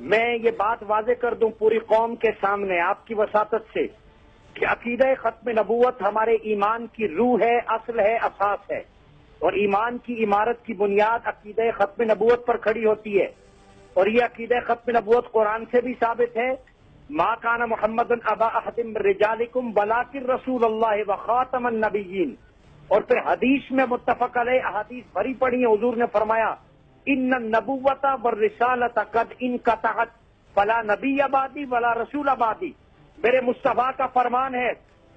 میں یہ بات واضح کر دوں پوری قوم کے سامنے آپ کی وساطت سے کہ عقیدہ ختم نبوت ہمارے ایمان کی روح ہے، اصل ہے، اساس ہے، اور ایمان کی عمارت کی بنیاد عقیدہ ختم نبوت پر کھڑی ہوتی ہے، اور یہ عقیدہ ختم نبوت قرآن سے بھی ثابت ہے۔ ما کان محمد ابا احد من رجالکم ولکن رسول اللہ وخاتم النبیین، اور پھر حدیث میں متفق علیہ احادیث بھری پڑی ہیں، حضور نے فرمایا ان النبوۃ والرسالۃ قد انقطعت فلا نبی بعدی ولا رسول بعدی۔ میرے مصطفیٰ کا فرمان ہے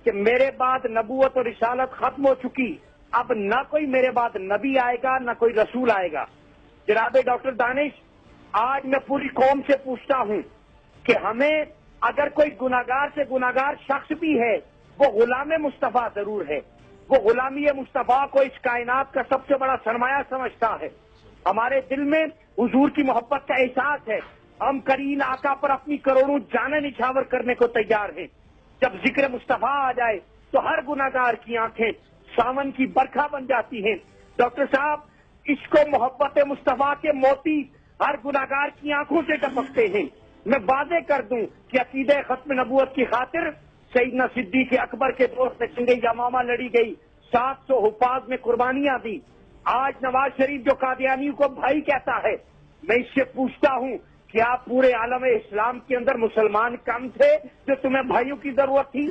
کہ میرے بعد نبوت اور رسالت ختم ہو چکی، اب نہ کوئی میرے بعد نبی آئے گا نہ کوئی رسول آئے گا۔ جناب ڈاکٹر دانش، آج میں پوری قوم سے پوچھتا ہوں کہ ہمیں اگر کوئی گناہگار سے گناہگار شخص بھی ہے، وہ غلام مصطفیٰ ضرور ہے، وہ غلامی مصطفیٰ کو اس کائنات کا سب سے بڑا سرمایہ سمجھتا ہے۔ ہمارے دل میں حضور کی محبت کا احساس ہے، ہم کریم آقا پر اپنی کروڑوں جانیں نچھاور کرنے کو تیار ہیں۔ جب ذکر مصطفیٰ آ جائے تو ہر گناہگار کی آنکھیں ساون کی برکھا بن جاتی ہیں۔ ڈاکٹر صاحب، اس کو محبت مصطفیٰ کے موتی ہر گناہگار کی آنکھوں سے ٹپکتے ہیں۔ میں واضح کر دوں کہ عقیدہ ختم نبوت کی خاطر سیدنا صدیق اکبر کے دور سے جنگ یمامہ لڑی گئی، 700 حفاظ میں قربانیاں دی۔ آج نواز شریف جو قادیانیوں کو بھائی کہتا ہے، میں اس سے پوچھتا ہوں کیا پورے عالم اسلام کے اندر مسلمان کم تھے جو تمہیں بھائیوں کی ضرورت تھی؟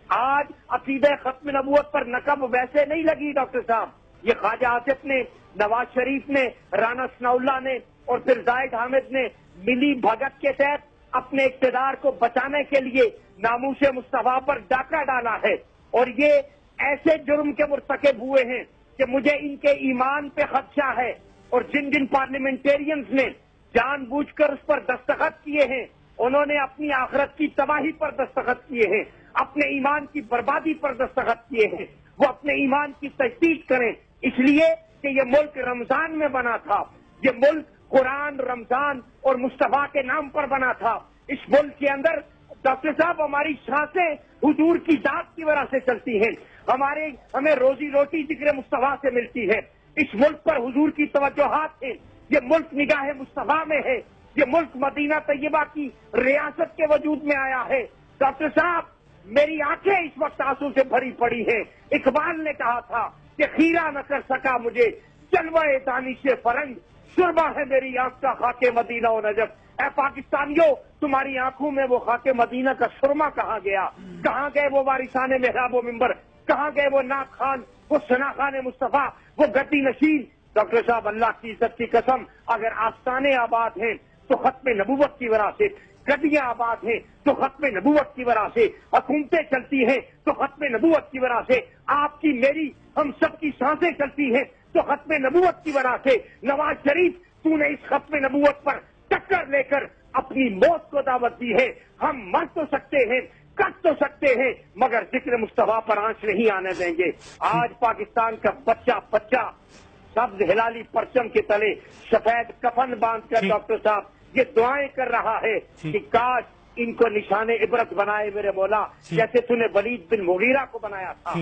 آج عقیدہ ختم نبوت پر نقب ویسے نہیں لگی ڈاکٹر صاحب، یہ خواجہ آصف نے، نواز شریف نے، رانا ثناء اللہ نے اور پھر زاہد حامد نے ملی بھگت کے تحت اپنے اقتدار کو بچانے کے لیے ناموس مصطفیٰ پر ڈاکہ ڈالا ہے، اور یہ ایسے جرم کے مرتکب ہوئے ہیں کہ مجھے ان کے ایمان پہ خدشہ ہے، اور جن جن پارلیمنٹیرینز نے جان بوجھ کر اس پر دستخط کیے ہیں، انہوں نے اپنی آخرت کی تباہی پر دستخط کیے ہیں، اپنے ایمان کی بربادی پر دستخط کیے ہیں۔ وہ اپنے ایمان کی تجدید کریں، اس لیے کہ یہ ملک رمضان میں بنا تھا، یہ ملک قرآن، رمضان اور مصطفیٰ کے نام پر بنا تھا۔ اس ملک کے اندر ڈاکٹر صاحب ہماری سانسیں حضور کی ذات کی وجہ سے چلتی ہیں، ہمیں روزی روٹی ذکر مصطفیٰ سے ملتی ہے۔ اس ملک پر حضور کی توجہات ہیں، یہ ملک نگاہ مصطفیٰ میں ہے، یہ ملک مدینہ طیبہ کی ریاست کے وجود میں آیا ہے۔ ڈاکٹر صاحب، میری آنکھیں اس وقت آنسو سے بھری پڑی ہیں۔ اقبال نے کہا تھا کہ خیرہ نہ کر سکا مجھے جلوہ دانش فرنگ، سرما ہے میری آنکھ کا خاک مدینہ و نجف۔ اے پاکستانیوں، تمہاری آنکھوں میں وہ خاک مدینہ کا سرما کہاں گیا؟ کہاں گئے وہ وارثان محراب و منبر؟ کہاں گئے وہ ناک خان، وہ ثنا خان مصطفیٰ، وہ گدی نشین؟ ڈاکٹر صاحب، اللہ کی عزت کی قسم، اگر آستانے آباد ہیں تو ختم نبوت کی وجہ سے، گدیاں آباد ہیں تو ختم نبوت کی وجہ سے، حکومتیں چلتی ہیں تو ختم نبوت کی وجہ سے، آپ کی میری ہم سب کی سانسیں چلتی ہیں تو ختم نبوت کی وجہ سے۔ نواز شریف، تو نے اس ختم نبوت پر ٹکر لے کر اپنی موت کو دعوت دی ہے۔ ہم مر تو سکتے ہیں، کٹ تو سکتے ہیں، مگر ذکر مصطفیٰ پر آنچ نہیں آنے دیں گے۔ آج پاکستان کا بچہ سبز ہلالی پرچم کے تلے سفید کفن باندھ کر ڈاکٹر صاحب یہ دعائیں کر رہا ہے کہ کاش ان کو نشان عبرت بنائے میرے مولا، جیسے تو نے ولید بن مغیرہ کو بنایا تھا۔